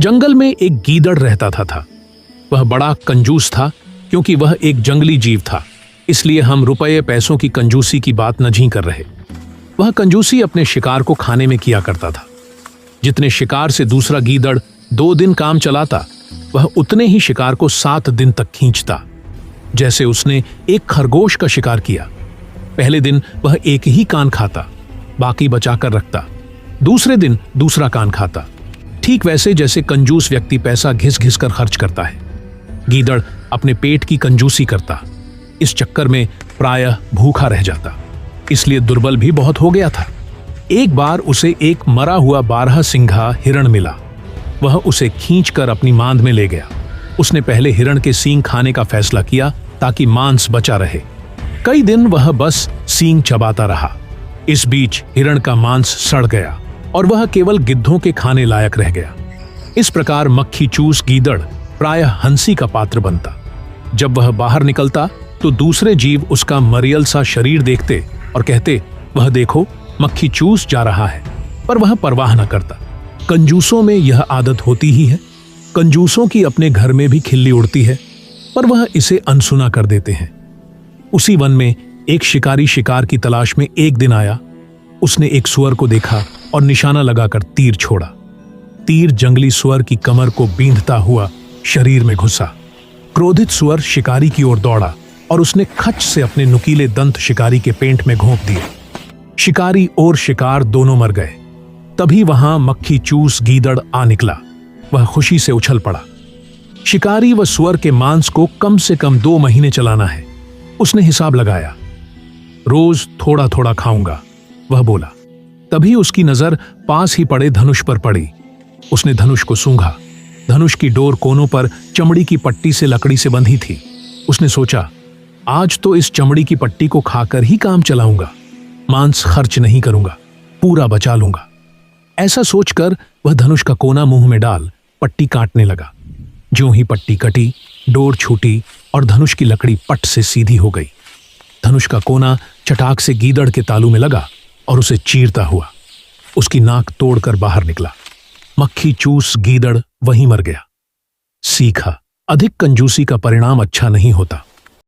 जंगल में एक गीदड़ रहता था। वह बड़ा कंजूस था, क्योंकि वह एक जंगली जीव था। इसलिए हम रुपये पैसों की कंजूसी की बात नहीं कर रहे। वह कंजूसी अपने शिकार को खाने में किया करता था। जितने शिकार से दूसरा गीदड़ 2 दिन काम चलाता, वह उतने ही शिकार को 7 दिन तक खींचता। जैसे उसने एक खरगोश का शिकार किया। पहले दिन वह एक ही कान खाता, बाकी बचाकर रखता। दूसरे दिन दूसरा कान खाता। ठीक वैसे जैसे कंजूस व्यक्ति पैसा घिस घिस कर खर्च करता है, गीदड़ अपने पेट की कंजूसी करता। इस चक्कर में प्रायः भूखा रह जाता, इसलिए दुर्बल भी बहुत हो गया था। एक बार उसे एक मरा हुआ 12 सिंघा हिरण मिला। वह उसे खींचकर अपनी मांद में ले गया। उसने पहले हिरण के सींग खाने का फैसला किया, ताकि मांस बचा रहे। कई दिन वह बस सींग चबाता रहा। इस बीच हिरण का मांस सड़ गया और वह केवल गिद्धों के खाने लायक रह गया। इस प्रकार मक्खी चूस गीदड़ प्रायः हंसी का पात्र बनता। जब वह बाहर निकलता तो दूसरे जीव उसका मरियल सा शरीर देखते और कहते, वह देखो, मक्खी चूस जा रहा है। पर वह परवाह न करता। कंजूसों में यह आदत होती ही है। कंजूसों की अपने घर में भी खिल्ली उड़ती है, पर वह इसे अनसुना कर देते हैं। उसी वन में एक शिकारी शिकार की तलाश में एक दिन आया। उसने एक सुअर को देखा और निशाना लगाकर तीर छोड़ा। तीर जंगली सुअर की कमर को बींधता हुआ शरीर में घुसा। क्रोधित सुअर शिकारी की ओर दौड़ा और उसने खच से अपने नुकीले दंत शिकारी के पेट में घोंप दिए। शिकारी और शिकार दोनों मर गए। तभी वहां मक्खी चूस गीदड़ आ निकला। वह खुशी से उछल पड़ा। शिकारी व सुअर के मांस को कम से कम 2 महीने चलाना है। उसने हिसाब लगाया। रोज थोड़ा थोड़ा खाऊंगा, वह बोला। तभी उसकी नजर पास ही पड़े धनुष पर पड़ी। उसने धनुष को सूंघा। धनुष की डोर कोनों पर चमड़ी की पट्टी से लकड़ी से बंधी थी। उसने सोचा, आज तो इस चमड़ी की पट्टी को खाकर ही काम चलाऊंगा। मांस खर्च नहीं करूंगा, पूरा बचा लूंगा। ऐसा सोचकर वह धनुष का कोना मुंह में डाल पट्टी काटने लगा। ज्यों ही पट्टी कटी, डोर छूटी और धनुष की लकड़ी पट से सीधी हो गई। धनुष का कोना चटाक से गीदड़ के तालू में लगा और उसे चीरता हुआ उसकी नाक तोड़कर बाहर निकला। मक्खी चूस गीदड़ वहीं मर गया। सीखा, अधिक कंजूसी का परिणाम अच्छा नहीं होता।